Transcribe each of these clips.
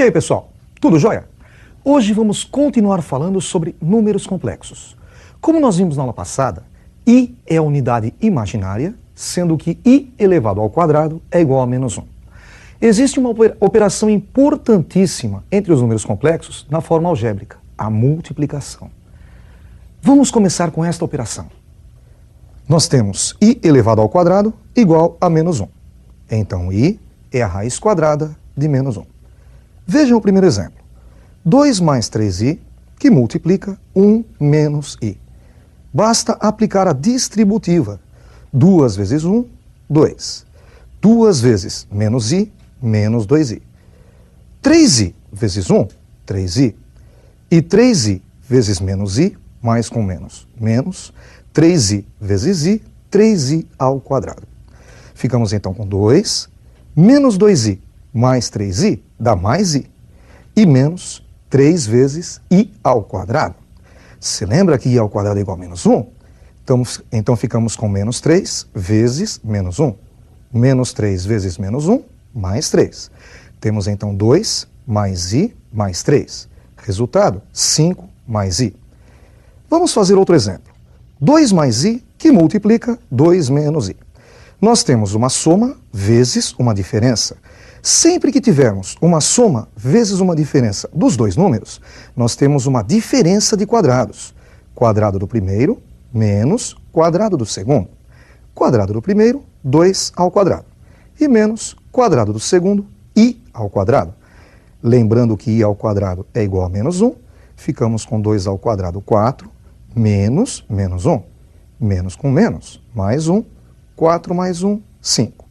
aí, pessoal? Tudo jóia? Hoje vamos continuar falando sobre números complexos. Como nós vimos na aula passada, i é a unidade imaginária, sendo que i elevado ao quadrado é igual a menos 1. Existe uma operação importantíssima entre os números complexos na forma algébrica, a multiplicação. Vamos começar com esta operação. Nós temos i elevado ao quadrado igual a menos 1. Então, i é a raiz quadrada de menos 1. Vejam o primeiro exemplo. 2 mais 3i, que multiplica 1 menos i. Basta aplicar a distributiva. 2 vezes 1, 2. 2 vezes menos i, menos 2i. 3i vezes 1, 3i. E 3i vezes menos i, mais com menos, menos. 3i vezes i, 3i ao quadrado. Ficamos então com 2, menos 2i mais 3i dá mais i. E menos 3 vezes i ao quadrado. Se lembra que i ao quadrado é igual a menos 1? Então ficamos com menos 3 vezes menos 1. Menos 3 vezes menos 1, mais 3. Temos então 2 mais i mais 3. Resultado, 5 mais i. Vamos fazer outro exemplo. 2 mais i que multiplica 2 menos i. Nós temos uma soma vezes uma diferença. Sempre que tivermos uma soma vezes uma diferença dos dois números, nós temos uma diferença de quadrados. Quadrado do primeiro menos quadrado do segundo. Quadrado do primeiro, 2 ao quadrado. E menos quadrado do segundo, i ao quadrado. Lembrando que i ao quadrado é igual a menos 1, ficamos com 2 ao quadrado, 4, menos menos 1. Menos com menos, mais 1, 4 mais 1, 5.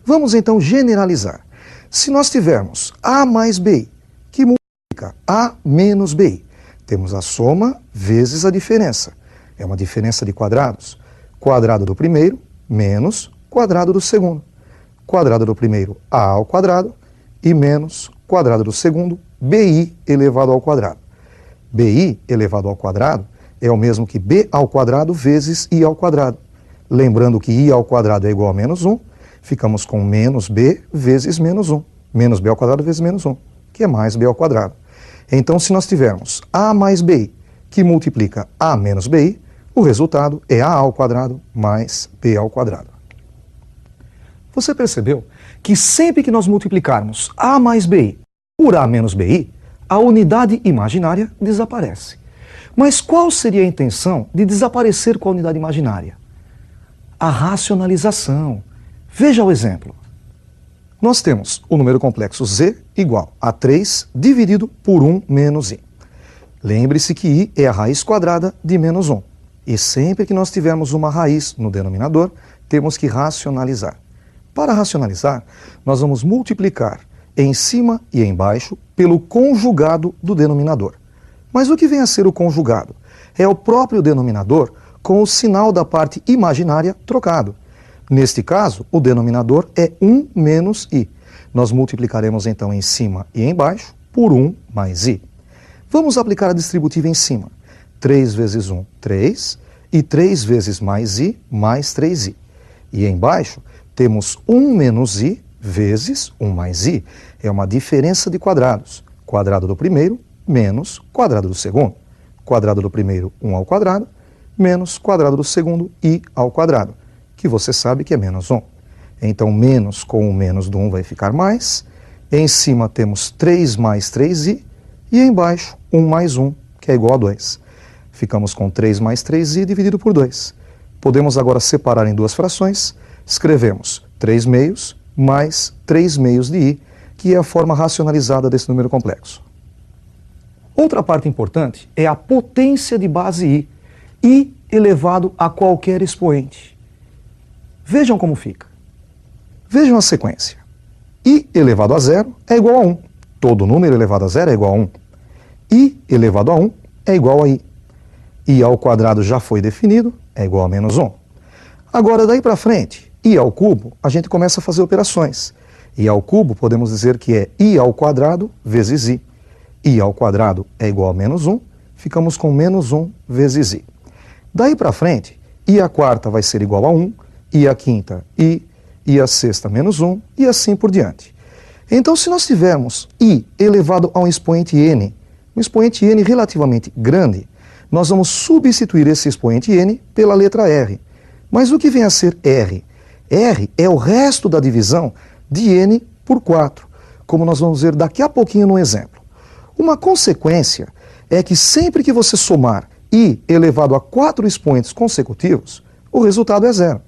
Vamos então generalizar. Se nós tivermos a mais bi, que multiplica a menos bi, temos a soma vezes a diferença. É uma diferença de quadrados. Quadrado do primeiro menos quadrado do segundo. Quadrado do primeiro, a ao quadrado, e menos quadrado do segundo, bi elevado ao quadrado. Bi elevado ao quadrado é o mesmo que b ao quadrado vezes i ao quadrado. Lembrando que i ao quadrado é igual a menos 1, ficamos com menos b vezes menos 1. Menos b ao quadrado vezes menos 1, que é mais b ao quadrado. Então, se nós tivermos a mais bi, que multiplica a menos bi, o resultado é a ao quadrado mais b ao quadrado. Você percebeu que sempre que nós multiplicarmos a mais bi por a menos bi, a unidade imaginária desaparece. Mas qual seria a intenção de desaparecer com a unidade imaginária? A racionalização. Veja o exemplo. Nós temos o número complexo z igual a 3 dividido por 1 menos i. Lembre-se que i é a raiz quadrada de menos 1. E sempre que nós tivermos uma raiz no denominador, temos que racionalizar. Para racionalizar, nós vamos multiplicar em cima e embaixo pelo conjugado do denominador. Mas o que vem a ser o conjugado? É o próprio denominador com o sinal da parte imaginária trocado. Neste caso, o denominador é 1 menos i. Nós multiplicaremos então em cima e embaixo por 1 mais i. Vamos aplicar a distributiva em cima. 3 vezes 1, 3, e 3 vezes mais i, mais 3i. E embaixo temos 1 menos i vezes 1 mais i. É uma diferença de quadrados. Quadrado do primeiro menos quadrado do segundo. Quadrado do primeiro, 1 ao quadrado, menos quadrado do segundo, i ao quadrado, que você sabe que é menos 1. Então, menos com o menos do 1 vai ficar mais. Em cima temos 3 mais 3i, e embaixo 1 mais 1, que é igual a 2. Ficamos com 3 mais 3i dividido por 2. Podemos agora separar em duas frações. Escrevemos 3 meios mais 3 meios de i, que é a forma racionalizada desse número complexo. Outra parte importante é a potência de base i, i elevado a qualquer expoente. Vejam como fica. Vejam a sequência. I elevado a 0 é igual a 1. Todo número elevado a 0 é igual a 1. I elevado a 1 é igual a i. I ao quadrado já foi definido, é igual a menos 1. Agora, daí para frente, i ao cubo, a gente começa a fazer operações. I ao cubo, podemos dizer que é i ao quadrado vezes i. I ao quadrado é igual a menos 1, ficamos com menos 1 vezes i. Daí para frente, i à quarta vai ser igual a 1, i à quinta i a sexta menos 1 e assim por diante. Então, se nós tivermos i elevado a um expoente n, um expoente n relativamente grande, nós vamos substituir esse expoente n pela letra r. Mas o que vem a ser r? R é o resto da divisão de n por 4, como nós vamos ver daqui a pouquinho no exemplo. Uma consequência é que sempre que você somar i elevado a 4 expoentes consecutivos, o resultado é zero.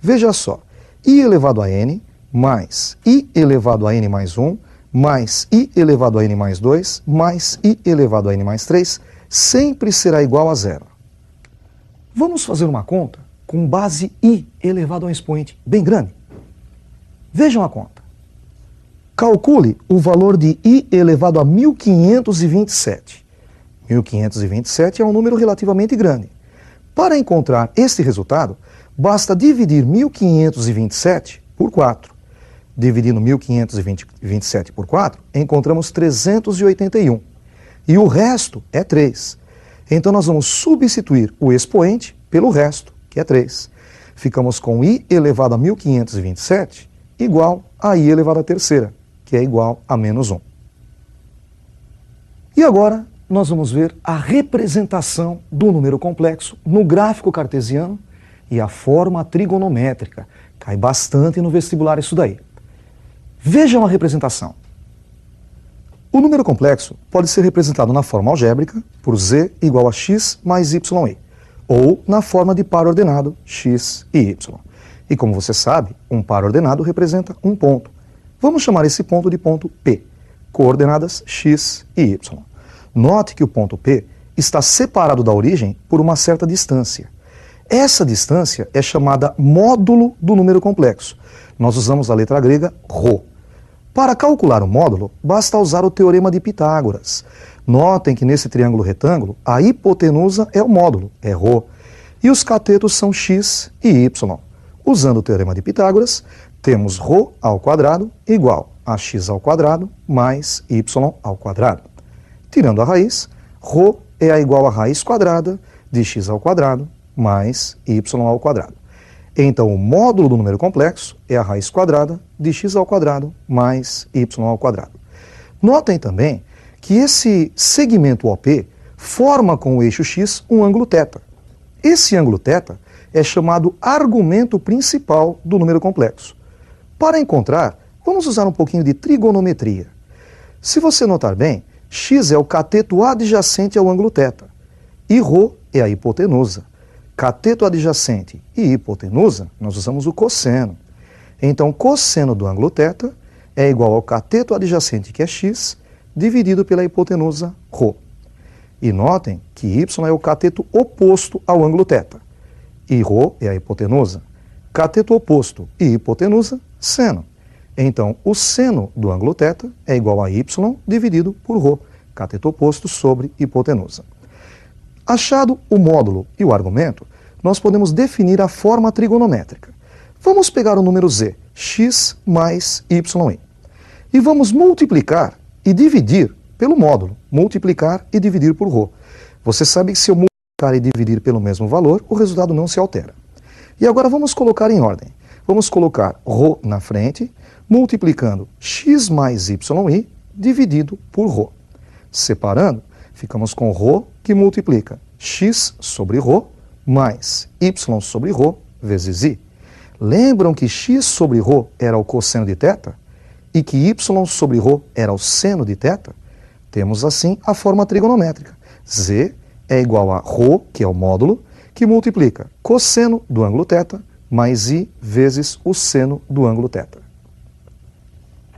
Veja só, i elevado a n mais i elevado a n mais 1 mais i elevado a n mais 2 mais i elevado a n mais 3 sempre será igual a zero. Vamos fazer uma conta com base i elevado a um expoente bem grande. Vejam a conta. Calcule o valor de i elevado a 1527. 1527 é um número relativamente grande. Para encontrar este resultado, basta dividir 1527 por 4. Dividindo 1527 por 4, encontramos 381. E o resto é 3. Então nós vamos substituir o expoente pelo resto, que é 3. Ficamos com i elevado a 1527 igual a i elevado à terceira, que é igual a menos 1. E agora nós vamos ver a representação do número complexo no gráfico cartesiano e a forma trigonométrica. Cai bastante no vestibular isso daí. Vejam a representação. O número complexo pode ser representado na forma algébrica por z igual a x mais y, ou na forma de par ordenado x e y. E como você sabe, um par ordenado representa um ponto. Vamos chamar esse ponto de ponto P, coordenadas x e y. Note que o ponto P está separado da origem por uma certa distância. Essa distância é chamada módulo do número complexo. Nós usamos a letra grega ρ. Para calcular o módulo, basta usar o teorema de Pitágoras. Notem que nesse triângulo retângulo, a hipotenusa é o módulo, é ρ, e os catetos são x e y. Usando o teorema de Pitágoras, temos ρ ao quadrado igual a x ao quadrado mais y ao quadrado. Tirando a raiz, ρ é igual a raiz quadrada de x ao quadrado mais y ao quadrado. Então, o módulo do número complexo é a raiz quadrada de x ao quadrado mais y ao quadrado. Notem também que esse segmento OP forma com o eixo x um ângulo θ. Esse ângulo θ é chamado argumento principal do número complexo. Para encontrar, vamos usar um pouquinho de trigonometria. Se você notar bem, x é o cateto adjacente ao ângulo θ e ρ é a hipotenusa. Cateto adjacente e hipotenusa, nós usamos o cosseno. Então, cosseno do ângulo θ é igual ao cateto adjacente, que é x, dividido pela hipotenusa ρ. E notem que y é o cateto oposto ao ângulo θ. E ρ é a hipotenusa. Cateto oposto e hipotenusa, seno. Então, o seno do ângulo θ é igual a y dividido por ρ, cateto oposto sobre hipotenusa. Achado o módulo e o argumento, nós podemos definir a forma trigonométrica. Vamos pegar o número z, x mais y, e vamos multiplicar e dividir pelo módulo, multiplicar e dividir por ρ. Você sabe que se eu multiplicar e dividir pelo mesmo valor, o resultado não se altera. E agora vamos colocar em ordem. Vamos colocar ρ na frente, multiplicando x mais y dividido por ρ. Separando, ficamos com ρ que multiplica x sobre ρ mais y sobre ρ vezes i. Lembram que x sobre ρ era o cosseno de θ e que y sobre ρ era o seno de θ? Temos assim a forma trigonométrica. Z é igual a ρ, que é o módulo, que multiplica cosseno do ângulo θ mais i vezes o seno do ângulo θ.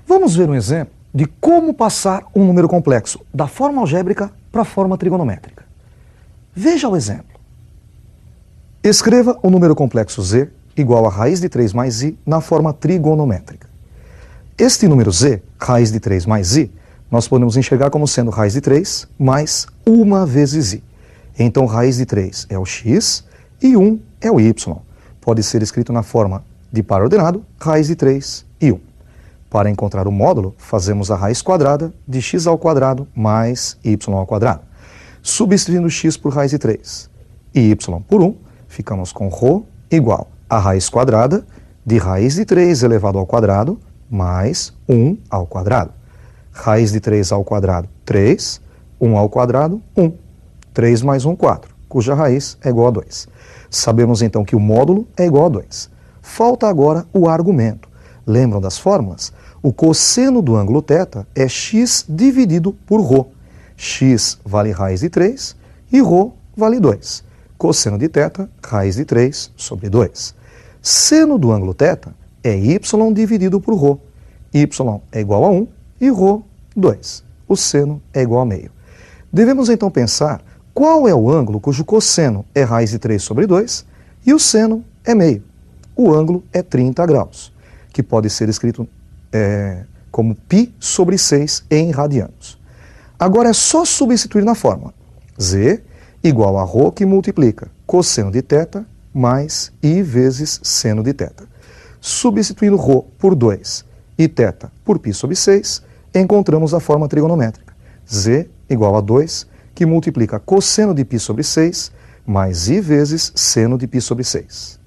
Vamos ver um exemplo de como passar um número complexo da forma algébrica para a forma trigonométrica. Veja o exemplo. Escreva o número complexo z igual a raiz de 3 mais i na forma trigonométrica. Este número z, raiz de 3 mais i, nós podemos enxergar como sendo raiz de 3 mais 1 vezes i. Então, raiz de 3 é o x e 1 é o y. Pode ser escrito na forma de par ordenado, raiz de 3 e 1. Para encontrar o módulo, fazemos a raiz quadrada de x ao quadrado mais y ao quadrado. Substituindo x por raiz de 3 e y por 1, ficamos com ρ igual a raiz quadrada de raiz de 3 elevado ao quadrado mais 1 ao quadrado. Raiz de 3 ao quadrado, 3. 1 ao quadrado, 1. 3 mais 1, 4, cuja raiz é igual a 2. Sabemos então que o módulo é igual a 2. Falta agora o argumento. Lembram das fórmulas? O cosseno do ângulo θ é x dividido por ρ. X vale raiz de 3 e ρ vale 2. Cosseno de θ, raiz de 3 sobre 2. Seno do ângulo θ é y dividido por ρ. Y é igual a 1 e ρ, 2. O seno é igual a meio. Devemos então pensar qual é o ângulo cujo cosseno é raiz de 3 sobre 2 e o seno é meio. O ângulo é 30 graus, que pode ser escrito como π sobre 6 em radianos. Agora é só substituir na fórmula. Z igual a ρ que multiplica cosseno de θ mais I vezes seno de θ. Substituindo ρ por 2 e θ por π sobre 6, encontramos a forma trigonométrica. Z igual a 2, que multiplica cosseno de π sobre 6, mais I vezes seno de π sobre 6.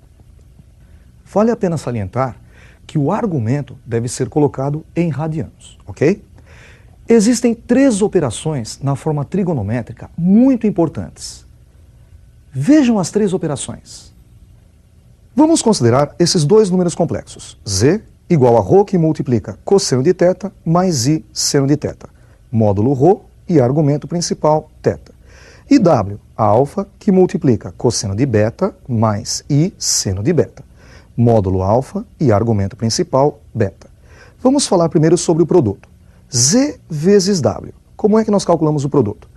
Vale a pena salientar que o argumento deve ser colocado em radianos, ok? Existem 3 operações na forma trigonométrica muito importantes. Vejam as 3 operações. Vamos considerar esses 2 números complexos. Z igual a ρ que multiplica cosseno de θ mais I seno de θ. Módulo ρ e argumento principal θ. E W, alfa, que multiplica cosseno de beta mais I seno de beta. Módulo alfa e argumento principal beta. Vamos falar primeiro sobre o produto. Z vezes W. Como é que nós calculamos o produto?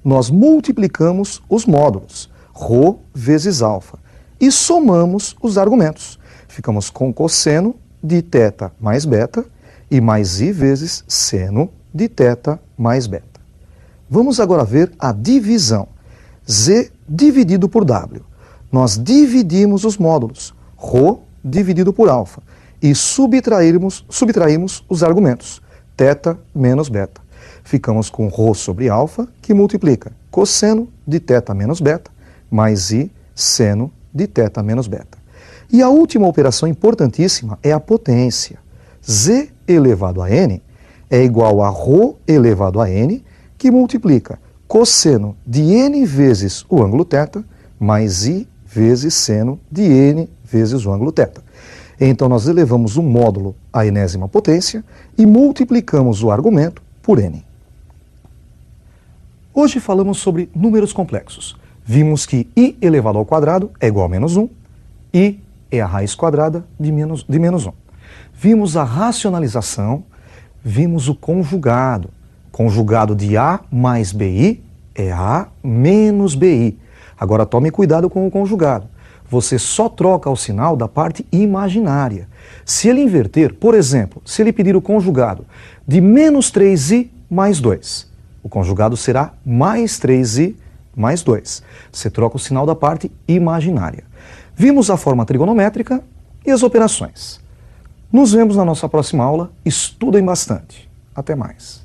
Nós multiplicamos os módulos, ρ vezes alfa, e somamos os argumentos. Ficamos com cosseno de θ mais beta e mais I vezes seno de θ mais beta. Vamos agora ver a divisão. Z dividido por W. Nós dividimos os módulos, ρ dividido por alfa, e subtraímos os argumentos, θ menos beta. Ficamos com ρ sobre alfa, que multiplica cosseno de θ menos beta, mais I seno de θ menos beta. E a última operação importantíssima é a potência. Z elevado a n é igual a ρ elevado a n, que multiplica cosseno de n vezes o ângulo θ, mais I vezes seno de n vezes o ângulo θ. Então nós elevamos o módulo à enésima potência e multiplicamos o argumento por n. Hoje falamos sobre números complexos. Vimos que I elevado ao quadrado é igual a menos 1, I é a raiz quadrada de menos 1. Vimos a racionalização, vimos o conjugado. Conjugado de A mais BI é A menos BI. Agora tome cuidado com o conjugado. Você só troca o sinal da parte imaginária. Se ele inverter, por exemplo, se ele pedir o conjugado de menos 3i mais 2, o conjugado será mais 3i mais 2. Você troca o sinal da parte imaginária. Vimos a forma trigonométrica e as operações. Nos vemos na nossa próxima aula. Estudem bastante. Até mais.